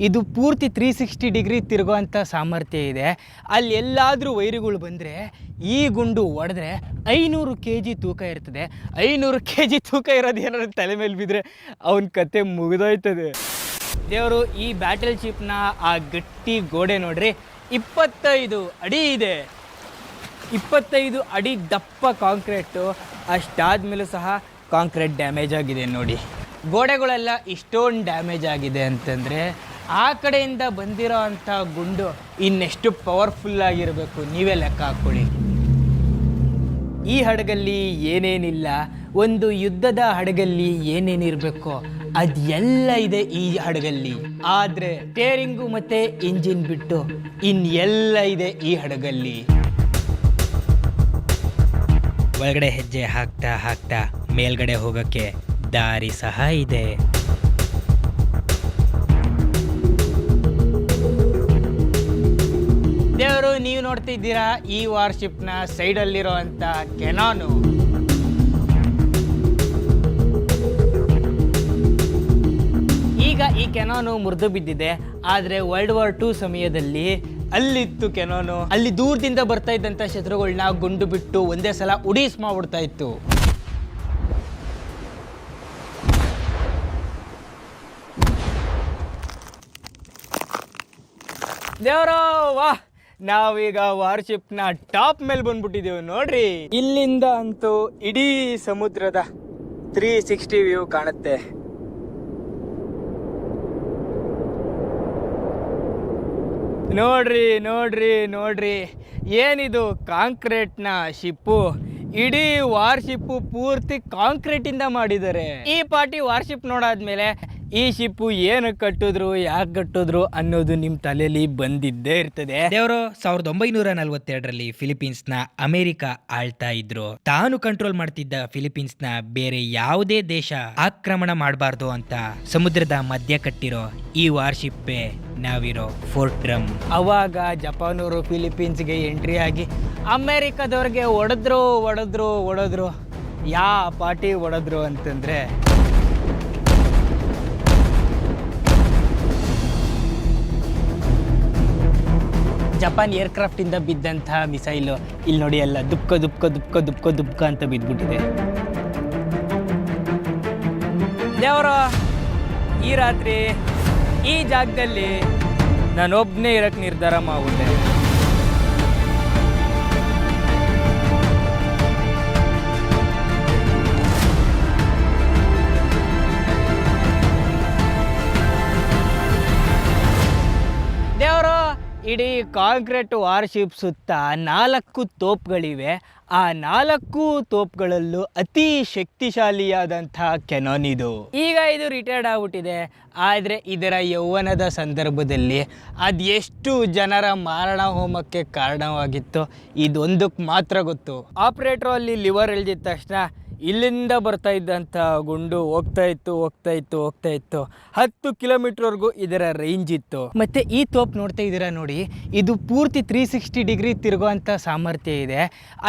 ಇದು ಪೂರ್ತಿ 360 ಡಿಗ್ರಿ ತಿರುಗುವಂಥ ಸಾಮರ್ಥ್ಯ ಇದೆ. ಅಲ್ಲಿ ಎಲ್ಲಾದರೂ ವೈರುಗಳು ಬಂದರೆ ಈ ಗುಂಡು ಹೊಡೆದ್ರೆ 500 kg ತೂಕ ಇರ್ತದೆ. 500 kg ತೂಕ ಇರೋದು ಏನಾದ್ರು ತಲೆ ಮೇಲೆ ಬಿದ್ದರೆ ಅವನ ಕತೆ ಮುಗಿದೋಯ್ತದೆ. ದೇವರು ಈ ಬ್ಯಾಟಲ್ ಶಿಪ್ನ ಆ ಗಟ್ಟಿ ಗೋಡೆ ನೋಡ್ರಿ, 25 ಅಡಿ ಇದೆ. 25 ಅಡಿ ದಪ್ಪ ಕಾಂಕ್ರೀಟು. ಅಷ್ಟಾದ್ಮೇಲೂ ಸಹ ಕಾಂಕ್ರೀಟ್ ಡ್ಯಾಮೇಜ್ ಆಗಿದೆ ನೋಡಿ. ಗೋಡೆಗಳೆಲ್ಲ ಇಷ್ಟೊಂದು ಡ್ಯಾಮೇಜ್ ಆಗಿದೆ ಅಂತಂದರೆ ಆ ಕಡೆಯಿಂದ ಬಂದಿರೋ ಅಂಥ ಗುಂಡು ಇನ್ನೆಷ್ಟು ಪವರ್ಫುಲ್ ಆಗಿರಬೇಕು ನೀವೇ ಲೆಕ್ಕ ಹಾಕ್ಕೊಳ್ಳಿ. ಈ ಹಡಗಲ್ಲಿ ಏನೇನಿಲ್ಲ, ಒಂದು ಯುದ್ಧದ ಹಡಗಲ್ಲಿ ಏನೇನಿರಬೇಕು ಅದೆಲ್ಲ ಇದೆ ಈ ಹಡಗಲ್ಲಿ. ಆದರೆ ಸ್ಟೇರಿಂಗು ಮತ್ತು ಇಂಜಿನ್ ಬಿಟ್ಟು ಇನ್ನೆಲ್ಲ ಇದೆ ಈ ಹಡಗಲ್ಲಿ. ಒಳಗಡೆ ಹೆಜ್ಜೆ ಹಾಕ್ತಾ ಹಾಕ್ತಾ ಮೇಲ್ಗಡೆ ಹೋಗೋಕ್ಕೆ ದಾರಿ ಸಹ ಇದೆ. ದೇವರು, ನೀವು ನೋಡ್ತಿದ್ದೀರಾ ಈ ವಾರ್ಶಿಪ್ನ ಸೈಡಲ್ಲಿರೋ ಅಂಥ ಕೆನಾನು. ಈಗ ಈ ಕೆನಾನು ಮುರಿದು ಬಿದ್ದಿದೆ. ಆದರೆ World War II ಸಮಯದಲ್ಲಿ ಅಲ್ಲಿತ್ತು ಕೆನಾನು. ಅಲ್ಲಿ ದೂರದಿಂದ ಬರ್ತಾ ಇದ್ದಂಥ ಶತ್ರುಗಳನ್ನ ಗುಂಡು ಬಿಟ್ಟು ಒಂದೇ ಸಲ ಉಡೀಸ್ ಮಾಡ್ಬಿಡ್ತಾ ಇತ್ತು. ದೇವರೋ ವಾಹ್, ನಾವೀಗ ವಾರ್ಶಿಪ್ನ ಟಾಪ್ ಮೇಲೆ ಬಂದ್ಬಿಟ್ಟಿದ್ದೇವೆ ನೋಡ್ರಿ. ಇಲ್ಲಿಂದ ಅಂತೂ ಇಡೀ ಸಮುದ್ರದ 360 ವ್ಯೂ ಕಾಣುತ್ತೆ. ನೋಡ್ರಿ ನೋಡ್ರಿ ನೋಡ್ರಿ, ಏನಿದು ಕಾಂಕ್ರೀಟ್ನ ಶಿಪ್ಪು. ಇಡೀ ವಾರ್ಶಿಪ್ಪು ಪೂರ್ತಿ ಕಾಂಕ್ರೀಟಿಂದ ಮಾಡಿದ್ದಾರೆ. ಈ ಪಾರ್ಟಿ ವಾರ್ಶಿಪ್ ನೋಡಾದ್ಮೇಲೆ ಈ ಶಿಪ್ಪು ಏನು ಕಟ್ಟಿದ್ರು, ಯಾಕೆ ಕಟ್ಟಿದ್ರು ಅನ್ನೋದು ನಿಮ್ಮ ತಲೆಯಲ್ಲಿ ಬಂದಿದ್ದೇ ಇರ್ತದೆ. ದೇವರು 1942ರಲ್ಲಿ ಫಿಲಿಪೀನ್ಸ್ನ ಅಮೆರಿಕ ಆಳ್ತಾ ಇದ್ರು. ತಾನು ಕಂಟ್ರೋಲ್ ಮಾಡ್ತಿದ್ದ ಫಿಲಿಪೀನ್ಸ್ನ ಬೇರೆ ಯಾವುದೇ ದೇಶ ಆಕ್ರಮಣ ಮಾಡಬಾರ್ದು ಅಂತ ಸಮುದ್ರದ ಮಧ್ಯ ಕಟ್ಟಿರೋ ಈ ವಾರ್ಶಿಪ್ಪೇ ನಾವಿರೋ ಫೋರ್ಟ್ ಡ್ರಮ್. ಅವಾಗ ಜಪಾನವರು ಫಿಲಿಪೀನ್ಸ್ಗೆ ಎಂಟ್ರಿ ಆಗಿ ಅಮೆರಿಕದವ್ರಿಗೆ ಹೊಡೆದ್ರು. ಯಾವ ಪಾರ್ಟಿ ಹೊಡೆದ್ರು ಅಂತಂದ್ರೆ ಜಪಾನ್ ಏರ್ಕ್ರಾಫ್ಟ್ ಇಂದ ಬಿದ್ದಂತಹ ಮಿಸೈಲು. ಇಲ್ಲಿ ನೋಡಿ, ಎಲ್ಲ ದುಪ್ಕ ಅಂತ ಬಿದ್ದ್ಬಿಟ್ಟಿದೆ. ದೇವರ, ಈ ರಾತ್ರಿ ಈ ಜಾಗದಲ್ಲಿ ನಾನೊಬ್ಬನೇ ಇರಕ್ಕೆ ನಿರ್ಧಾರ ಮಾಡ್ಬಿಟ್ಟೆ. ದೇವರು, ಇಡೀ ಕಾಂಕ್ರೀಟ್ ವಾರ್ಶಿಪ್ ಸುತ್ತ 4 ತೋಪ್ಗಳಿವೆ. ಆ 4 ತೋಪ್ಗಳಲ್ಲೂ ಅತಿ ಶಕ್ತಿಶಾಲಿಯಾದಂಥ ಕೆನಾನ್ ಇದು. ಈಗ ಇದು ರಿಟೈರ್ಡ್ ಆಗ್ಬಿಟ್ಟಿದೆ. ಆದರೆ ಇದರ ಯೌವನದ ಸಂದರ್ಭದಲ್ಲಿ ಅದೆಷ್ಟು ಜನರ ಮಾರಣ ಹೋಮಕ್ಕೆ ಕಾರಣವಾಗಿತ್ತು ಇದೊಂದಕ್ಕೆ ಮಾತ್ರ ಗೊತ್ತು. ಆಪ್ರೇಟ್ರು ಅಲ್ಲಿ ಲಿವರ್ ಎಳ್ದಿದ ತಕ್ಷಣ ಇಲ್ಲಿಂದ ಬರ್ತಾ ಇದ್ದಂಥ ಗುಂಡು ಹೋಗ್ತಾ ಇತ್ತು. 10 ಕಿಲೋಮೀಟರ್ವರೆಗೂ ಇದರ ರೇಂಜ್ ಇತ್ತು. ಮತ್ತೆ ಈ ತೋಪ್ ನೋಡ್ತಾ ಇದ್ದೀರಾ ನೋಡಿ, ಇದು ಪೂರ್ತಿ 360 ಡಿಗ್ರಿ ತಿರುಗುವಂಥ ಸಾಮರ್ಥ್ಯ ಇದೆ.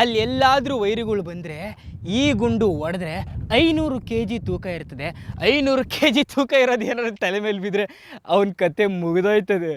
ಅಲ್ಲಿ ಎಲ್ಲಾದರೂ ವೈರುಗಳು ಬಂದರೆ ಈ ಗುಂಡು ಹೊಡೆದ್ರೆ 500 kg ತೂಕ ಇರ್ತದೆ. 500 kg ತೂಕ ಇರೋದು ಏನಾದ್ರು ತಲೆ ಮೇಲೆ ಬಿದ್ದರೆ ಅವನ ಕತೆ ಮುಗಿದೋಯ್ತದೆ.